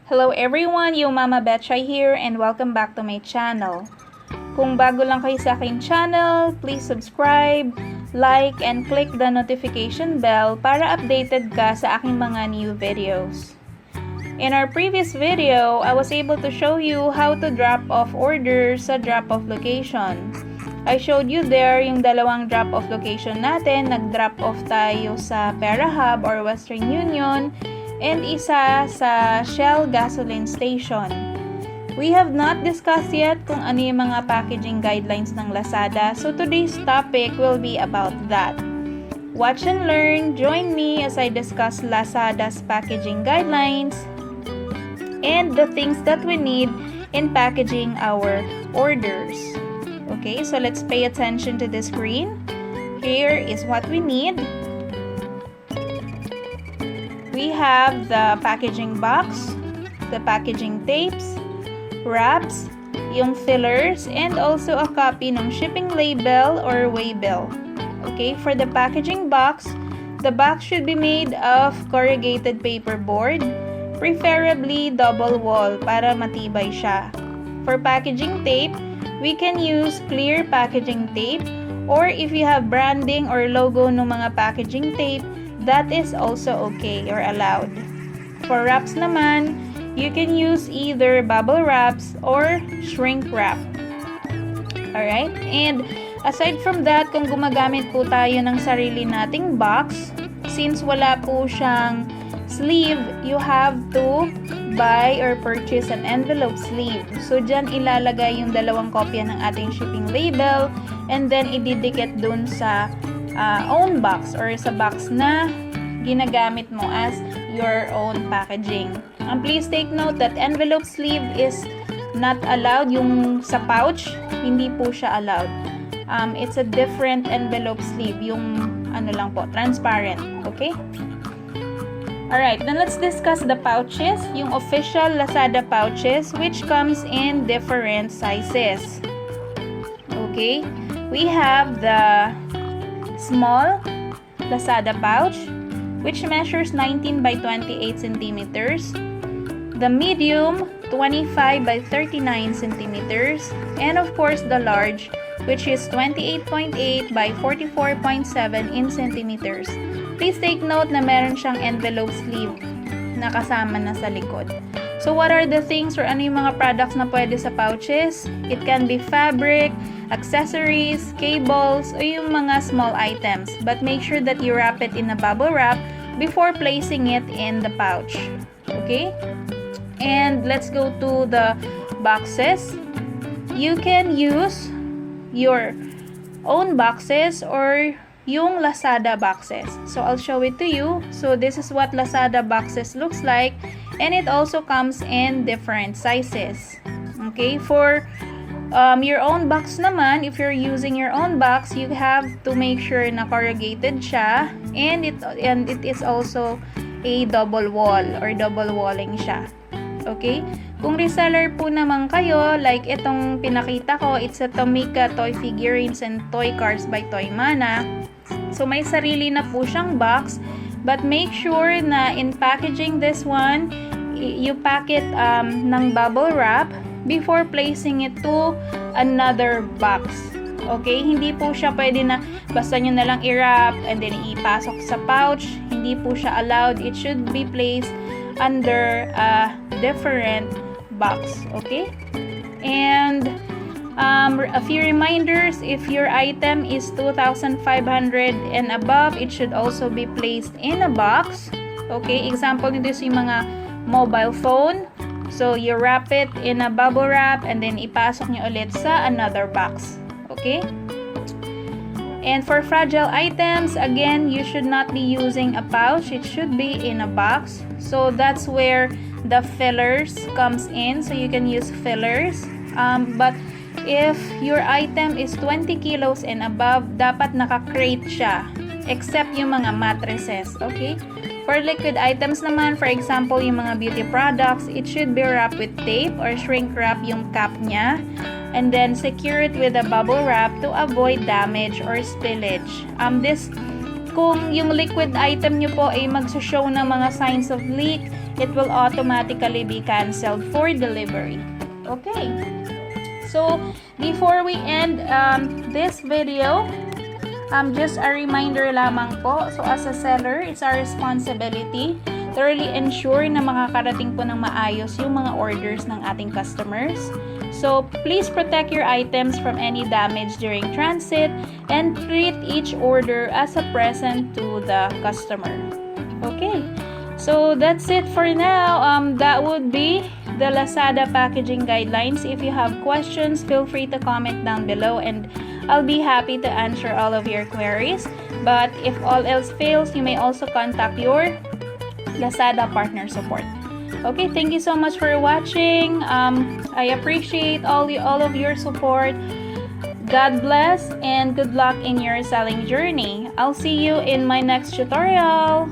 Hello everyone, yung Mama Betchay here and welcome back to my channel. Kung bago lang kayo sa aking channel, please subscribe, like, and click the notification bell para updated ka sa aking mga new videos. In our previous video, I was able to show you how to drop off orders sa drop-off location. I showed you there yung dalawang drop-off location natin. Nag-drop off tayo sa Pera Hub or Western Union and isa sa Shell gasoline station. We have not discussed yet kung ano yung mga packaging guidelines ng Lazada, so today's topic will be about that. Watch and learn, join me as I discuss Lazada's packaging guidelines and the things that we need in packaging our orders. Okay, so let's pay attention to the screen. Here is what we need. We have the packaging box, the packaging tapes, wraps, yung fillers, and also a copy ng shipping label or waybill. Okay, for the packaging box, the box should be made of corrugated paperboard, preferably double wall para matibay siya. For packaging tape, we can use clear packaging tape, or if you have branding or logo ng mga packaging tape, that is also okay or allowed. For wraps naman, you can use either bubble wraps or shrink wrap. Alright? And aside from that, kung gumagamit po tayo ng sarili nating box, since wala po siyang sleeve, you have to buy or purchase an envelope sleeve. So, dyan ilalagay yung dalawang kopya ng ating shipping label and then ididikit dun sa own box or sa box na ginagamit mo as your own packaging. Please take note that envelope sleeve is not allowed. Yung sa pouch, hindi po siya allowed. It's a different envelope sleeve. Yung ano lang po, transparent. Okay? Alright, then let's discuss the pouches. Yung official Lazada pouches, which comes in different sizes. Okay? We have the small Lazada pouch, which measures 19 by 28 centimeters, the medium 25 by 39 centimeters, and of course the large, which is 28.8 by 44.7 in centimeters. Please take note na meron siyang envelope sleeve na kasama na sa likod. So what are the things or ano yung mga products na pwede sa pouches? It can be fabric, accessories, cables, o yung mga small items. But make sure that you wrap it in a bubble wrap before placing it in the pouch. Okay? And let's go to the boxes. You can use your own boxes or yung Lazada boxes. So I'll show it to you. So this is what Lazada boxes looks like, and it also comes in different sizes. Okay, for your own box naman, if you're using your own box, you have to make sure na corrugated siya, and it is also a double wall or double walling siya. Okay? Kung reseller po naman kayo, like itong pinakita ko, it's a Tomika Toy Figurines and Toy Cars by Toy Mana. So, may sarili na po siyang box. But make sure na in packaging this one, you pack it ng bubble wrap before placing it to another box. Okay? Hindi po siya pwede na basta nyo na lang i-wrap and then ipasok sa pouch. Hindi po siya allowed. It should be placed under a different box. Okay? And a few reminders, if your item is 2,500 and above, it should also be placed in a box. Okay? Example nito is yung mga mobile phone. So, you wrap it in a bubble wrap and then ipasok nyo ulit sa another box. Okay? And for fragile items, again, you should not be using a pouch. It should be in a box. So, that's where the fillers comes in. So, you can use fillers. But if your item is 20 kilos and above, dapat naka-crate siya. Except yung mga mattresses. Okay? For liquid items naman, for example, yung mga beauty products, it should be wrapped with tape or shrink wrap yung cap niya. And then secure it with a bubble wrap to avoid damage or spillage. This kung yung liquid item nyo po ay magsushow ng mga signs of leak, it will automatically be canceled for delivery. Okay. So, before we end this video, just a reminder lamang po. So, as a seller, it's our responsibility to really ensure na makakarating po ng maayos yung mga orders ng ating customers. So, please protect your items from any damage during transit and treat each order as a present to the customer. Okay. So, that's it for now. That would be the Lazada packaging guidelines. If you have questions, feel free to comment down below and I'll be happy to answer all of your queries. But if all else fails, you may also contact your Lazada partner support. Okay, thank you so much for watching. I appreciate all of your support. God bless and good luck in your selling journey. I'll see you in my next tutorial.